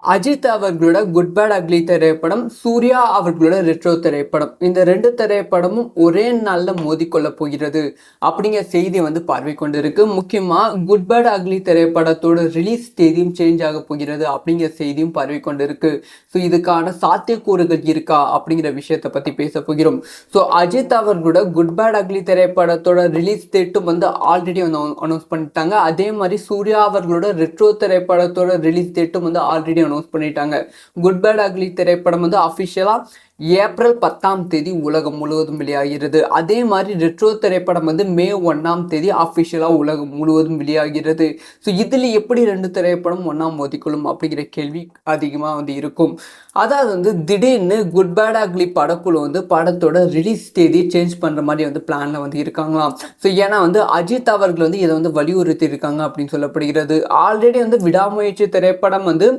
அஜித் அவர்களோட good bad ugly திரைப்படம், சூர்யா அவர்களோட ரெட்ரோ திரைப்படம். இந்த 2 திரைப்படமும் ஒரே நாள்ல மோதிக்கொள்ள போகிறது அப்படிங்கிற செய்தி வந்து பரவி கொண்டிருக்கு. முக்கியமா குட் பேட் அக்லி திரைப்படத்தோட ரிலீஸ் தேதியும் சேஞ்ச் ஆக போகிறது அப்படிங்கிற செய்தியும் பரவி கொண்டிருக்கு. ஸோ இதுக்கான சாத்தியக்கூறுகள் இருக்கா அப்படிங்கிற விஷயத்தை பத்தி பேச போகிறோம். ஸோ அஜித் அவர்களோட குட் பேட் அக்லி திரைப்படத்தோட ரிலீஸ் டேட்டும் வந்து ஆல்ரெடி வந்து அனௌன்ஸ் பண்ணிட்டாங்க. அதே மாதிரி சூர்யா அவர்களோட ரெட்ரோ திரைப்படத்தோட ரிலீஸ் டேட்டும் வந்து ஆல்ரெடி அனௌன்ஸ் பண்ணிட்டாங்க. குட் பேட் அக்லி திரைப்படம் வந்து அஃபிஷியலா ஏப்ரல் 10ஆம் தேதி உலகம் முழுவதும் வெளியாகிறது. அதே மாதிரி ரெட்ரோ திரைப்படம் வந்து மே 1ஆம் தேதி அஃபிஷியலா உலகம் முழுவதும் வெளியாகிறது. ஸோ இதில் எப்படி 2 திரைப்படம் ஒன்றா மோதிக்கொள்ளும் அப்படிங்கிற கேள்வி அதிகமாக வந்து இருக்கும். அதாவது வந்து திடீர்னு குட் பேட் அக்லி படக்குழு வந்து படத்தோட ரிலீஸ் தேதி சேஞ்ச் பண்ணுற மாதிரி வந்து பிளானில் வந்து இருக்காங்களாம். ஸோ ஏன்னா வந்து அஜித் அவர்கள் வந்து இதை வந்து வலியுறுத்தி இருக்காங்க அப்படின்னு சொல்லப்படுகிறது. ஆல்ரெடி வந்து விடாமுயற்சி திரைப்படம் வந்து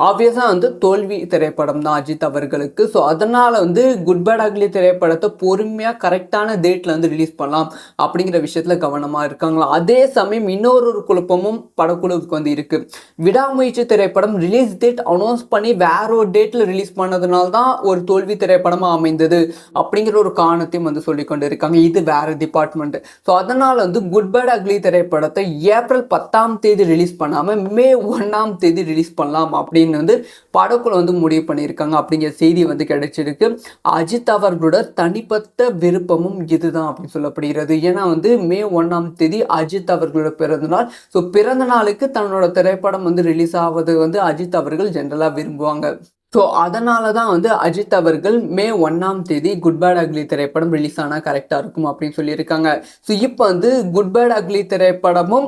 ஆப்வியஸாக வந்து தோல்வி திரைப்படம் தான் அஜித் அவர்களுக்கு. ஸோ அதனால் வந்து குட் பேட் அக்லி திரைப்படத்தை பொறுமையாக கரெக்டான டேட்டில் வந்து ரிலீஸ் பண்ணலாம் அப்படிங்கிற விஷயத்தில் கவனமாக இருக்காங்களாம். அதே சமயம் இன்னொரு குழப்பமும் படக்குழுவுக்கு வந்து இருக்குது. விடாமுயற்சி திரைப்படம் ரிலீஸ் டேட் அனௌன்ஸ் பண்ணி வேற ஒரு டேட்டில் ரிலீஸ் பண்ணதுனால தான் ஒரு தோல்வி திரைப்படமாக அமைந்தது அப்படிங்கிற ஒரு காரணத்தையும் வந்து சொல்லிக்கொண்டு இருக்காங்க. இது வேற டிபார்ட்மெண்ட். ஸோ அதனால் வந்து குட் பேட் அக்லி திரைப்படத்தை ஏப்ரல் 10ஆம் தேதி ரிலீஸ் பண்ணாமல் மே 1ஆம் தேதி ரிலீஸ் பண்ணலாம் அப்படின்னு வந்து படக்குழு வந்து முடிவு பண்ணியிருக்காங்க அப்படிங்கிற செய்தி வந்து கிடைச்சிருக்கு. அஜித் அவர்களோட தனிப்பட்ட விருப்பமும் இதுதான் அப்படின்னு சொல்லப்படுகிறது. ஏன்னா வந்து மே 1ஆம் தேதி அஜித் அவர்களோட பிறந்தநாள். ஸோ பிறந்த நாளுக்கு தன்னோட திரைப்படம் வந்து ரிலீஸ் ஆவது வந்து அஜித் அவர்கள் ஜென்ரலாக விரும்புவாங்க. ஸோ அதனால தான் வந்து அஜித் அவர்கள் மே 1ஆம் தேதி குட் பேட் அக்லி திரைப்படம் ரிலீஸ் ஆனால் கரெக்டாக இருக்கும் அப்படின்னு சொல்லியிருக்காங்க. ஸோ இப்போ வந்து குட் பேட் அக்லி திரைப்படமும்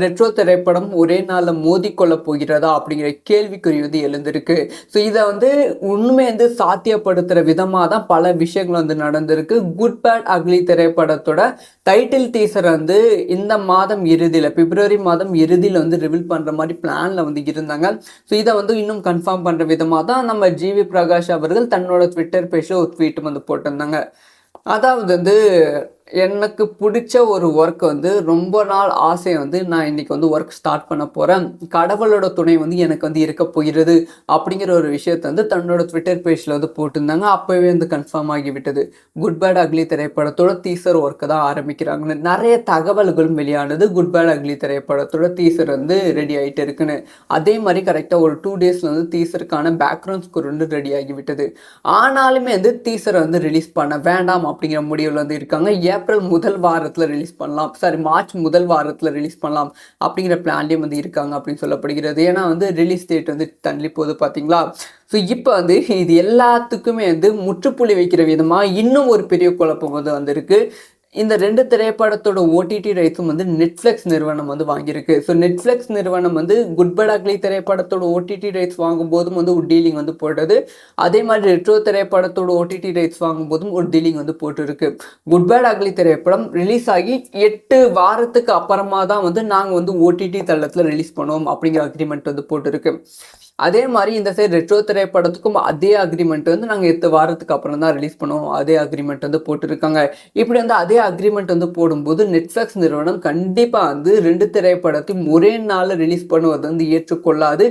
ரெட்ரோ திரைப்படம் ஒரே நாளில் மோதிக்கொள்ள போகிறதா அப்படிங்கிற கேள்விக்குறி வந்து எழுந்திருக்கு. ஸோ இதை வந்து உண்மை வந்து சாத்தியப்படுத்துகிற விதமாக தான் பல விஷயங்கள் வந்து நடந்திருக்கு. குட் பேட் அக்லி திரைப்படத்தோட டைட்டில் டீசர் வந்து இந்த மாதம் இறுதியில் பிப்ரவரி மாதம் இறுதியில் வந்து ரிவீல் பண்ணுற மாதிரி பிளானில் வந்து இருந்தாங்க. ஸோ இதை வந்து இன்னும் கன்ஃபார்ம் பண்ணுற விதமாக தான் நம்ம ஜிவி பிரகாஷ் அவர்கள் தன்னோட ட்விட்டர் பேஜில் ஒரு ட்வீட் வந்து போட்டிருந்தாங்க. அதாவது வந்து எனக்கு பிடிச்ச ஒரு ஒர்க் வந்து ரொம்ப நாள் ஆசை வந்து நான் இன்னைக்கு வந்து ஒர்க் ஸ்டார்ட் பண்ண போகிறேன். கடவுளோட துணை வந்து எனக்கு வந்து இருக்க போகிறது அப்படிங்கிற ஒரு விஷயத்தை வந்து தன்னோட ட்விட்டர் பேஜில் வந்து போட்டிருந்தாங்க. அப்போவே வந்து கன்ஃபார்ம் ஆகிவிட்டது. குட் பேட் அக்லி திரைப்படத்தோட டீசர் ஒர்க்கை தான் ஆரம்பிக்கிறாங்கன்னு நிறைய தகவல்களும் வெளியானது. குட் பேட் அக்லி திரைப்படத்தோட டீசர் வந்து ரெடி ஆகிட்டு இருக்குன்னு. அதே மாதிரி கரெக்டாக ஒரு 2 டேஸில் வந்து டீசருக்கான பேக்ரவுண்ட் ஸ்கோர் வந்து ரெடி ஆகிவிட்டது. ஆனாலுமே வந்து டீசரை வந்து ரிலீஸ் பண்ண வேண்டாம் அப்படிங்கிற முடிவில் வந்து இருக்காங்க. ஏப்ரல் முதல் வாரத்தில் ரிலீஸ் பண்ணலாம், மார்ச் முதல் வாரத்தில் ரிலீஸ் பண்ணலாம் அப்படிங்கிற பிளான்லேயும் வந்து இருக்காங்க அப்படின்னு சொல்லப்படுகிறது. ஏன்னா வந்து ரிலீஸ் டேட் வந்து தள்ளி போகுது பார்த்தீங்களா. ஸோ இப்போ வந்து இது எல்லாத்துக்குமே வந்து முற்றுப்புள்ளி வைக்கிற விதமாக இன்னும் ஒரு பெரிய குழப்பம் வந்து வந்திருக்கு. இந்த 2 திரைப்படத்தோட ஓடிடி ரைட்ஸும் வந்து நெட்ஃப்ளிக்ஸ் நிறுவனம் வந்து வாங்கியிருக்கு. ஸோ நெட்ஃப்ளிக்ஸ் நிறுவனம் வந்து குட் பேட் அக்லி திரைப்படத்தோட ஓடிடி ரைட்ஸ் வாங்கும்போதும் வந்து ஒரு டீலிங் வந்து போட்டது. அதே மாதிரி ரெட்ரோ திரைப்படத்தோட ஓடிடி ரைட்ஸ் வாங்கும்போதும் ஒரு டீலிங் வந்து போட்டுருக்கு. குட் பேட் அக்லி திரைப்படம் ரிலீஸ் ஆகி 8 வாரத்துக்கு அப்புறமா தான் வந்து நாங்கள் வந்து ஓடிடி தளத்தில் ரிலீஸ் பண்ணுவோம் அப்படிங்கிற அக்ரிமெண்ட் வந்து போட்டுருக்கு. அதே மாதிரி இந்த சைடு ரெட்ரோ திரைப்படத்துக்கும் அதே அக்ரிமெண்ட் வந்து நாங்கள் 8 வாரத்துக்கு அப்புறம் தான் ரிலீஸ் பண்ணுவோம் அதே அக்ரிமெண்ட் வந்து போட்டிருக்காங்க. இப்படி வந்து அதே அக்ரிமெண்ட் வந்து போடும்போது நெட்ஃப்ளிக்ஸ் நிறுவனம் கண்டிப்பாக வந்து 2 திரைப்படத்தையும் ஒரே நாளில் ரிலீஸ் பண்ணுவது வந்து ஏற்றுக்கொள்ளாது.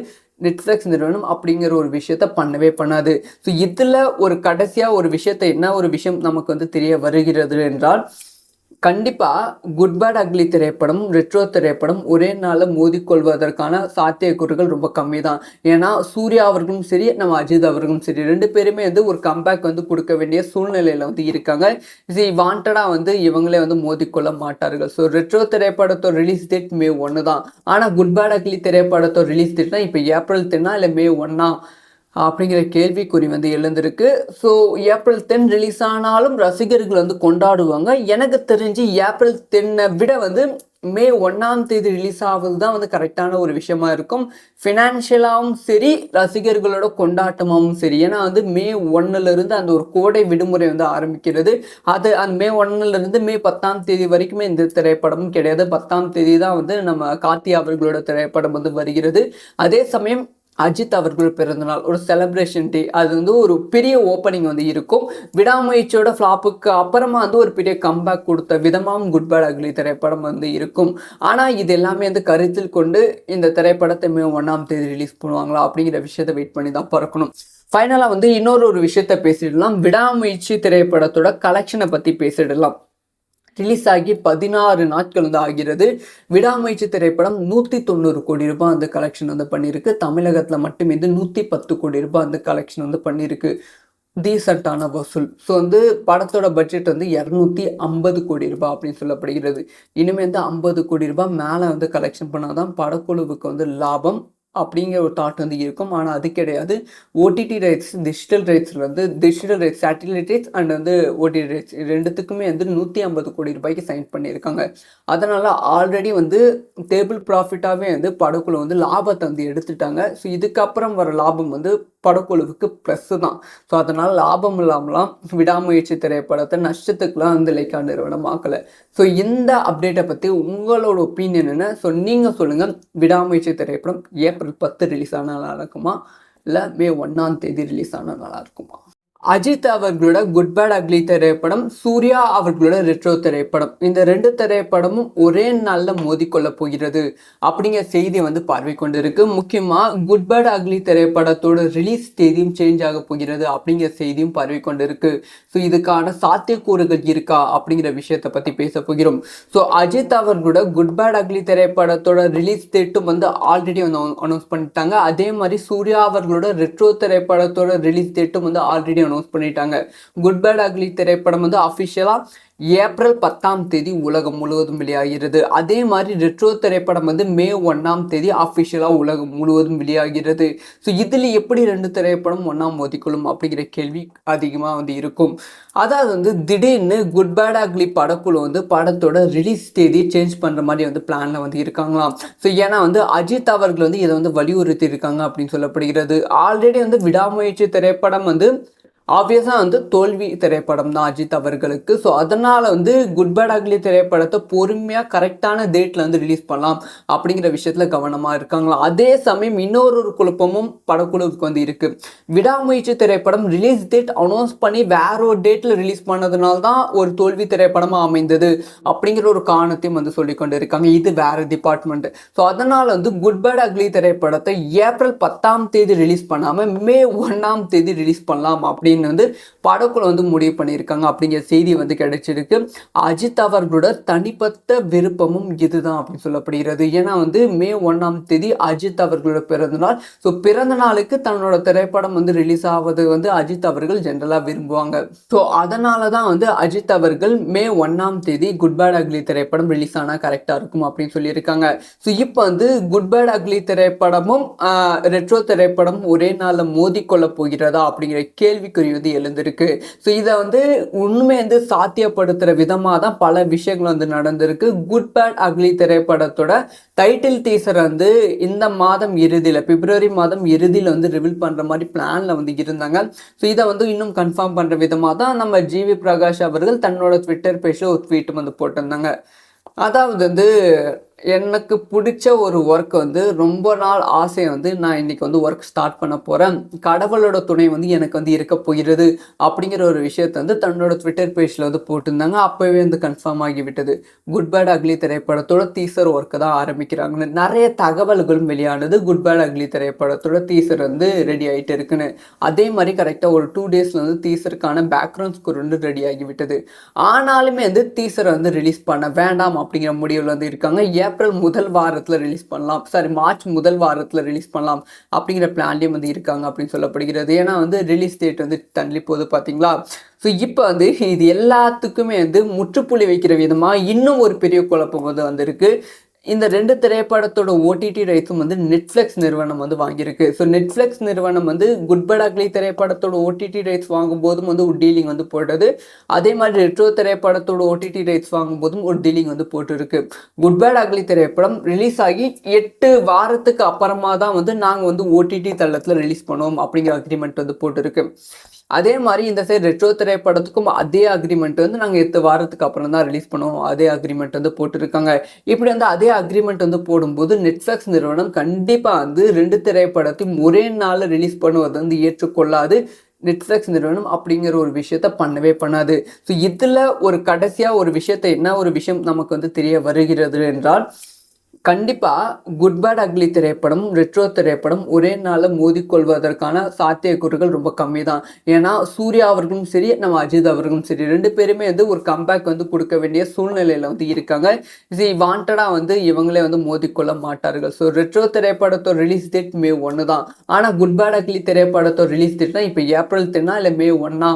நெட்ஃப்ளிக்ஸ் நிறுவனம் அப்படிங்கிற ஒரு விஷயத்த பண்ணவே பண்ணாது. ஸோ இதில் ஒரு கடைசியாக ஒரு விஷயத்தை என்ன ஒரு விஷயம் நமக்கு வந்து தெரிய வருகிறது என்றால், கண்டிப்பாக குட் பேட் அக்லி திரைப்படம் ரெட்ரோ திரைப்படம் ஒரே நாளில் மோதிக்கொள்வதற்கான சாத்தியக்கூறுகள் ரொம்ப கம்மி தான். ஏன்னா சூர்யா அவர்களும் சரி நம்ம அஜித் அவர்களும் சரி 2 பேருமே வந்து ஒரு கம்பேக் வந்து கொடுக்க வேண்டிய சூழ்நிலையில் வந்து இருக்காங்க. இது வாண்டடாக வந்து இவங்களே வந்து மோதிக்கொள்ள மாட்டார்கள். ஸோ ரெட்ரோ திரைப்படத்தோட ரிலீஸ் டேட் மே 1 தான். ஆனால் குட் பேட் அக்லி திரைப்படத்தோட ரிலீஸ் டேட்னா இப்போ ஏப்ரல் 10 இல்லை மே 1 அப்படிங்கிற கேள்விக்குறி வந்து எழுந்திருக்கு. ஸோ ஏப்ரல் 10 ரிலீஸ் ஆனாலும் ரசிகர்கள் வந்து கொண்டாடுவாங்க. எனக்கு தெரிஞ்சு ஏப்ரல் 10 விட வந்து மே 1ஆம் தேதி ரிலீஸ் ஆகுது தான் வந்து கரெக்டான ஒரு விஷயமா இருக்கும். ஃபினான்ஷியலாகவும் சரி ரசிகர்களோட கொண்டாட்டமாகவும் சரி. ஏன்னா வந்து மே 1லேருந்து அந்த ஒரு கோடை விடுமுறை வந்து ஆரம்பிக்கிறது. அது அந்த மே 1லேருந்து மே 10ஆம் தேதி வரைக்குமே இந்த திரைப்படமும் கிடையாது. 10ஆம் தேதி தான் வந்து நம்ம கார்த்தி அவர்களோட திரைப்படம் வந்து வருகிறது. அதே சமயம் அஜித் அவர்கள் பிறந்தநாள் ஒரு செலிப்ரேஷன் டே, அது வந்து ஒரு பெரிய ஓப்பனிங் வந்து இருக்கும். விடாமுயற்சியோட ஃப்ளாப்புக்கு அப்புறமா வந்து ஒரு பெரிய கம்பேக் கொடுத்த விதமாகவும் குட் பேட் அக்லி திரைப்படம் வந்து இருக்கும். ஆனால் இது எல்லாமே வந்து கருத்தில் கொண்டு இந்த திரைப்படத்தை மே 1ஆம் தேதி ரிலீஸ் பண்ணுவாங்களா அப்படிங்கிற விஷயத்தை வெயிட் பண்ணி தான் பார்க்கணும். ஃபைனலாக வந்து இன்னொரு விஷயத்த பேசிடலாம். விடாமுயற்சி திரைப்படத்தோட கலெக்ஷனை பற்றி பேசிடலாம். ரிலீஸ் ஆகி 16 நாட்கள் வந்து ஆகிறது. விடாமுயற்சி திரைப்படம் 190 கோடி ரூபாய் அந்த கலெக்ஷன் வந்து பண்ணியிருக்கு. தமிழகத்தில் மட்டுமே வந்து 110 கோடி ரூபாய் அந்த கலெக்ஷன் வந்து பண்ணியிருக்கு. டீசெண்டான வசூல். ஸோ வந்து படத்தோட பட்ஜெட் வந்து 250 கோடி ரூபாய் அப்படின்னு சொல்லப்படுகிறது. இனிமேல் வந்து 50 கோடி ரூபாய் மேலே வந்து கலெக்ஷன் பண்ணால் தான் படக்குழுவுக்கு வந்து லாபம் அப்படிங்கிற ஒரு தாட் வந்து இருக்கும். ஆனால் அது கிடையாது. OTT rights, digital rights, satellite rights and வந்து ஓடிடி ரைட்ஸ் ரெண்டுத்துக்குமே வந்து 150 கோடி ரூபாய்க்கு சைன் பண்ணியிருக்காங்க. அதனால் ஆல்ரெடி வந்து டேபிள் ப்ராஃபிட்டாகவே வந்து படக்குழு வந்து லாபத்தை வந்து எடுத்துட்டாங்க. ஸோ இதுக்கப்புறம் வர லாபம் வந்து படக்குழுவுக்கு ப்ளஸ் தான். ஸோ அதனால் லாபம் இல்லாமலாம் விடாமுயற்சி திரைப்படத்தை நஷ்டத்துக்குலாம் வந்து லைக்கா நிறுவனம் ஆக்கலை. ஸோ இந்த அப்டேட்டை பற்றி உங்களோட ஒப்பீனியன் என்ன? ஸோ நீங்கள் சொல்லுங்கள். விடாமுயற்சி திரைப்படம் ஏப்ரல் 10 ரிலீஸ் ஆனால் நல்லா இருக்குமா, இல்லை மே 1ஆம் தேதி ரிலீஸ் ஆனால் நல்லா இருக்குமா? அஜித் அவர்களோட குட் பேட் அக்லி திரைப்படம், சூர்யா அவர்களோட ரெட்ரோ திரைப்படம், இந்த ரெண்டு திரைப்படமும் ஒரே நாளில் மோதிக்கொள்ள போகிறது அப்படிங்கிற செய்தி வந்து பார்வை கொண்டு இருக்கு. முக்கியமாக குட் பேட் அக்லி திரைப்படத்தோட ரிலீஸ் தேதியும் சேஞ்ச் ஆக போகிறது அப்படிங்கிற செய்தியும் பார்வை கொண்டு இருக்கு. ஸோ இதுக்கான சாத்தியக்கூறுகள் இருக்கா அப்படிங்கிற விஷயத்தை பற்றி பேச போகிறோம். ஸோ அஜித் அவர்களோட குட் பேட் அக்லி திரைப்படத்தோட ரிலீஸ் டேட்டும் வந்து ஆல்ரெடி வந்து அனௌன்ஸ் பண்ணிட்டாங்க. அதே மாதிரி சூர்யா அவர்களோட ரெட்ரோ திரைப்படத்தோட ரிலீஸ் டேட்டும் வந்து ஆல்ரெடி அனௌன்ஸ் பண்ணிட்டாங்க. குட் பேட் அக்லி திரைப்படம் வந்து அஃபிஷியலா ஏப்ரல் 10ஆம் தேதி உலகம் முழுவதும் வெளியாகிறது. அதே மாதிரி ரெட்ரோ திரைப்படம் வந்து மே 1ஆம் தேதி அஃபிஷியலாக உலகம் முழுவதும் வெளியாகிறது. ஸோ இதில் எப்படி ரெண்டு திரைப்படம் ஒன்றா மோதிக்கொள்ளும் அப்படிங்கிற கேள்வி அதிகமாக வந்து இருக்கும். அதாவது வந்து திடீர்னு குட் பேட் அக்லி படக்குழு வந்து படத்தோட ரிலீஸ் தேதி சேஞ்ச் பண்ணுற மாதிரி வந்து பிளானில் வந்து இருக்காங்களாம். ஸோ ஏன்னா வந்து அஜித் அவர்கள் வந்து இதை வந்து வலியுறுத்தி இருக்காங்க அப்படின்னு சொல்லப்படுகிறது. ஆல்ரெடி வந்து விடாமுயற்சி திரைப்படம் வந்து ஆப்வியஸாக வந்து தோல்வி திரைப்படம் தான் அஜித் அவர்களுக்கு. ஸோ அதனால் வந்து குட் பேட் அக்லி திரைப்படத்தை பொறுமையாக கரெக்டான டேட்டில் வந்து ரிலீஸ் பண்ணலாம் அப்படிங்கிற விஷயத்தில் கவனமாக இருக்காங்களா. அதே சமயம் இன்னொரு குழப்பமும் படக்குழுவுக்கு வந்து இருக்குது. விடாமுயற்சி திரைப்படம் ரிலீஸ் டேட் அனௌன்ஸ் பண்ணி வேற ஒரு டேட்டில் ரிலீஸ் பண்ணதுனால தான் ஒரு தோல்வி திரைப்படமாக அமைந்தது அப்படிங்கிற ஒரு காரணத்தையும் வந்து சொல்லிக்கொண்டு இருக்காங்க. இது வேற டிபார்ட்மெண்ட். ஸோ அதனால் வந்து குட் பேட் அக்லி திரைப்படத்தை ஏப்ரல் 10ஆம் தேதி ரிலீஸ் பண்ணாமல் மே 1ஆம் தேதி ரிலீஸ் பண்ணலாம் அப்படின்னு வந்து படக்குழு வந்து முடிவு பண்ணியிருக்காங்க அப்படிங்கிற செய்தி வந்து கிடைச்சிருக்கு. அஜித் அவர்களோட தனிப்பட்ட விருப்பமும் இதுதான் அப்படின்னு சொல்லப்படுகிறது. ஏன்னா வந்து மே 1ஆம் தேதி அஜித் அவர்களோட பிறந்தநாள். ஸோ பிறந்த நாளுக்கு தன்னோட திரைப்படம் வந்து ரிலீஸ் ஆவது வந்து அஜித் அவர்கள் ஜென்ரலாக விரும்புவாங்க. ஸோ அதனால தான் வந்து அஜித் அவர்கள் மே 1ஆம் தேதி குட் பேட் அக்லி திரைப்படம் ரிலீஸ் ஆனால் கரெக்டாக இருக்கும் அப்படின்னு சொல்லியிருக்காங்க. ஸோ இப்போ வந்து குட் பேட் அக்லி திரைப்படமும் ரெட்ரோ திரைப்படமும் ஒரே நாளில் மோதிக்கொள்ள போகிறதா அப்படிங்கிற கேள்விக்குறி வந்து எழுந்திருக்கு. ஸோ இதை வந்து உண்மை வந்து சாத்தியப்படுத்துகிற விதமாக தான் பல விஷயங்கள் வந்து நடந்திருக்கு. குட் பேட் அக்லி திரைப்படத்தோட டைட்டில் டீசர் வந்து இந்த மாதம் இறுதியில், பிப்ரவரி மாதம் இறுதியில் வந்து ரிவீல் பண்ணுற மாதிரி பிளானில் வந்து இருந்தாங்க. ஸோ இதை வந்து இன்னும் கன்ஃபார்ம் பண்ணுற விதமாக தான் நம்ம ஜிவி பிரகாஷ் அவர்கள் தன்னோட ட்விட்டர் பேஜில் ஒரு ட்வீட் வந்து போட்டிருந்தாங்க. அதாவது வந்து எனக்கு பிடிச்ச ஒரு ஒர்க் வந்து ரொம்ப நாள் ஆசை வந்து நான் இன்னைக்கு வந்து ஒர்க் ஸ்டார்ட் பண்ண போகிறேன், கடவுளோட துணை வந்து எனக்கு வந்து இருக்க போகிறது அப்படிங்கிற ஒரு விஷயத்தை வந்து தன்னோட ட்விட்டர் பேஜில் வந்து போட்டிருந்தாங்க. அப்போவே வந்து கன்ஃபார்ம் ஆகிவிட்டது. குட் பேட் அக்லி திரைப்படத்தோட டீசர் ஒர்க்கு தான் ஆரம்பிக்கிறாங்கன்னு நிறைய தகவல்களும் வெளியானது. குட் பேட் அக்லி திரைப்படத்தோட டீசர் வந்து ரெடி ஆகிட்டு இருக்குன்னு. அதே மாதிரி கரெக்டாக ஒரு 2 டேஸில் வந்து டீசருக்கான பேக்ரவுண்ட் ஸ்கோர் வந்து ரெடி ஆகிவிட்டது. ஆனாலுமே வந்து டீசரை வந்து ரிலீஸ் பண்ண வேண்டாம் அப்படிங்கிற முடிவில் வந்து இருக்காங்க. ஏப்ரல் முதல் வாரத்தில் ரிலீஸ் பண்ணலாம், மார்ச் முதல் வாரத்தில் ரிலீஸ் பண்ணலாம் அப்படிங்கிற பிளான்லேயும் வந்து இருக்காங்க அப்படின்னு சொல்லப்படுகிறது. ஏன்னா வந்து ரிலீஸ் டேட் வந்து தள்ளி போகுது பார்த்தீங்களா. ஸோ இப்போ வந்து இது எல்லாத்துக்குமே வந்து முற்றுப்புள்ளி வைக்கிற விதமாக இன்னும் ஒரு பெரிய குழப்பம் வந்து வந்திருக்கு. இந்த ரெண்டு திரைப்படத்தோட ஓடிடி ரைட்ஸும் வந்து நெட்ஃப்ளிக்ஸ் நிறுவனம் வந்து வாங்கியிருக்கு. ஸோ நெட்ஃப்ளிக்ஸ் நிறுவனம் வந்து குட் பேட் அக்லி திரைப்படத்தோட ஓடிடி ரைட்ஸ் வாங்கும்போதும் வந்து ஒரு டீலிங் வந்து போட்டது. அதே மாதிரி ரெட்ரோ திரைப்படத்தோட ஓடிடி ரைட்ஸ் வாங்கும்போதும் ஒரு டீலிங் வந்து போட்டுருக்கு. குட் பேட் அக்லி திரைப்படம் ரிலீஸ் ஆகி 8 வாரத்துக்கு அப்புறமா தான் வந்து நாங்கள் வந்து ஓடிடி தளத்தில் ரிலீஸ் பண்ணுவோம் அப்படிங்கிற அக்ரிமெண்ட் வந்து போட்டுருக்கு. அதே மாதிரி இந்த சைடு ரெட்ரோ திரைப்படத்துக்கும் அதே அக்ரிமெண்ட் வந்து நாங்கள் 8 வாரத்துக்கு அப்புறம் தான் ரிலீஸ் பண்ணுவோம், அதே அக்ரிமெண்ட் வந்து போட்டிருக்காங்க. இப்படி வந்து அதே அக்ரிமெண்ட் வந்து போடும்போது நெட்ஃப்ளிக்ஸ் நிறுவனம் கண்டிப்பாக வந்து 2 திரைப்படத்தையும் ஒரே நாளில் ரிலீஸ் பண்ணுவது வந்து ஏற்றுக்கொள்ளாது. நெட்ஃப்ளிக்ஸ் நிறுவனம் அப்படிங்கிற ஒரு விஷயத்த பண்ணவே பண்ணாது. ஸோ இதில் ஒரு கடைசியாக ஒரு விஷயத்தை என்ன ஒரு விஷயம் நமக்கு வந்து தெரிய வருகிறது என்றால், கண்டிப்பாக குட் பேட் அக்லி திரைப்படம் ரெட்ரோ திரைப்படம் ஒரே நாளில் மோதிக்கொள்வதற்கான சாத்தியக்கூறுகள் ரொம்ப கம்மி தான். ஏன்னா சூர்யா அவர்களும் சரி, நம்ம அஜித் அவர்களும் சரி, 2 பேருமே வந்து ஒரு கம்பேக் வந்து கொடுக்க வேண்டிய சூழ்நிலையில் வந்து இருக்காங்க. இது வாண்டடாக வந்து இவங்களே வந்து மோதிக்கொள்ள மாட்டார்கள். ஸோ ரெட்ரோ திரைப்படத்தோட ரிலீஸ் டேட் May 1 தான். ஆனால் குட் பேட் அக்லி திரைப்படத்தோட ரிலீஸ் டேட்னா இப்போ April 10 இல்லை May 1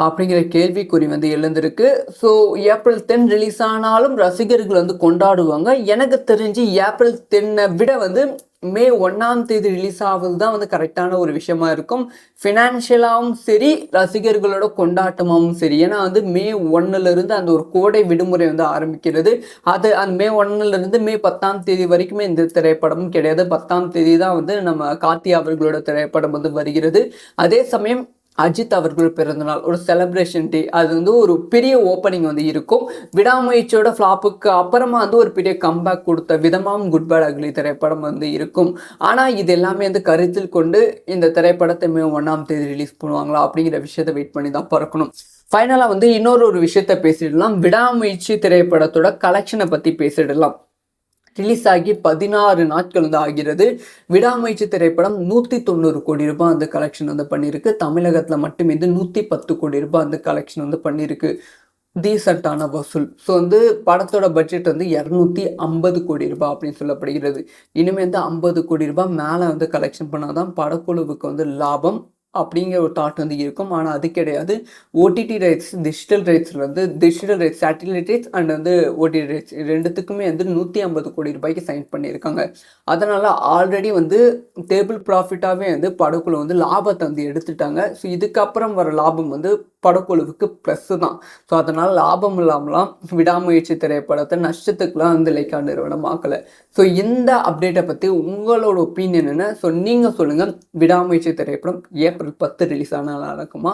அப்படிங்கிற கேள்விக்குறி வந்து எழுந்திருக்கு. ஸோ April 10 ரிலீஸ் ஆனாலும் ரசிகர்கள் வந்து கொண்டாடுவாங்க. எனக்கு தெரிஞ்சு April 10 விட வந்து May 1 ரிலீஸ் ஆகுது தான் வந்து கரெக்டான ஒரு விஷயமா இருக்கும். ஃபினான்ஷியலாகவும் சரி, ரசிகர்களோட கொண்டாட்டமாகவும் சரி. ஏன்னா வந்து May 1 அந்த ஒரு கோடை விடுமுறை வந்து ஆரம்பிக்கிறது. அது அந்த May 1 May 10 வரைக்குமே இந்த திரைப்படமும் கிடையாது. 10 தான் வந்து நம்ம கார்த்தி அவர்களோட திரைப்படம் வந்து வருகிறது. அதே சமயம் அஜித் அவர்கள் பிறந்தநாள் ஒரு செலிப்ரேஷன் டே, அது வந்து ஒரு பெரிய ஓப்பனிங் வந்து இருக்கும். விடாமுயற்சியோட ஃப்ளாப்புக்கு அப்புறமா வந்து ஒரு பெரிய கம்பேக் கொடுத்த விதமாகவும் குட் பேட் அக்லி திரைப்படம் வந்து இருக்கும். ஆனால் இது எல்லாமே வந்து கருத்தில் கொண்டு இந்த திரைப்படத்தை May 1 ரிலீஸ் பண்ணுவாங்களா அப்படிங்கிற விஷயத்தை வெயிட் பண்ணி தான் பார்க்கணும். ஃபைனலாக வந்து இன்னொரு விஷயத்த பேசிடலாம். விடாமுயற்சி திரைப்படத்தோட கலெக்ஷனை பற்றி பேசிடலாம். ரிலீஸ் ஆகி 16 நாட்கள் வந்து ஆகிறது. விடாமுயற்சி திரைப்படம் 190 கோடி ரூபாய் அந்த கலெக்ஷன் வந்து பண்ணியிருக்கு. தமிழகத்தில் மட்டுமே வந்து 110 கோடி ரூபாய் அந்த கலெக்ஷன் வந்து பண்ணியிருக்கு. டீசெண்டான வசூல். ஸோ வந்து படத்தோட பட்ஜெட் வந்து 250 கோடி ரூபாய் அப்படின்னு சொல்லப்படுகிறது. இனிமேல் வந்து 50 கோடி ரூபாய் மேலே வந்து கலெக்ஷன் பண்ணால் தான் படக்குழுவுக்கு வந்து லாபம் அப்படிங்கிற ஒரு தாட் வந்து இருக்கும். ஆனால் அது கிடையாது. OTT rights, digital rights, satellite rights and வந்து ஓடிடி ரைட்ஸ் ரெண்டுத்துக்குமே வந்து 150 கோடி ரூபாய்க்கு சைன் பண்ணியிருக்காங்க. அதனால் ஆல்ரெடி வந்து டேபிள் ப்ராஃபிட்டாகவே வந்து படக்குழு வந்து லாபத்தை வந்து எடுத்துட்டாங்க. ஸோ இதுக்கப்புறம் வர லாபம் வந்து படக்குழுவுக்கு ப்ளஸ்ஸு தான். ஸோ அதனால் லாபம் இல்லாமலாம் விடாமுயற்சி திரைப்படத்தை நஷ்டத்துக்குலாம் வந்து லைக்கா நிறுவனம் ஆக்கலை. ஸோ இந்த அப்டேட்டை பற்றி உங்களோட ஒப்பீனியன் என்ன? ஸோ நீங்கள் சொல்லுங்கள். விடாமுயற்சி திரைப்படம் April 10 ரிலீஸ் ஆனால் நல்லா இருக்குமா,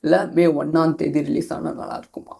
இல்லை May 1 ரிலீஸ் ஆனால் நல்லா இருக்குமா?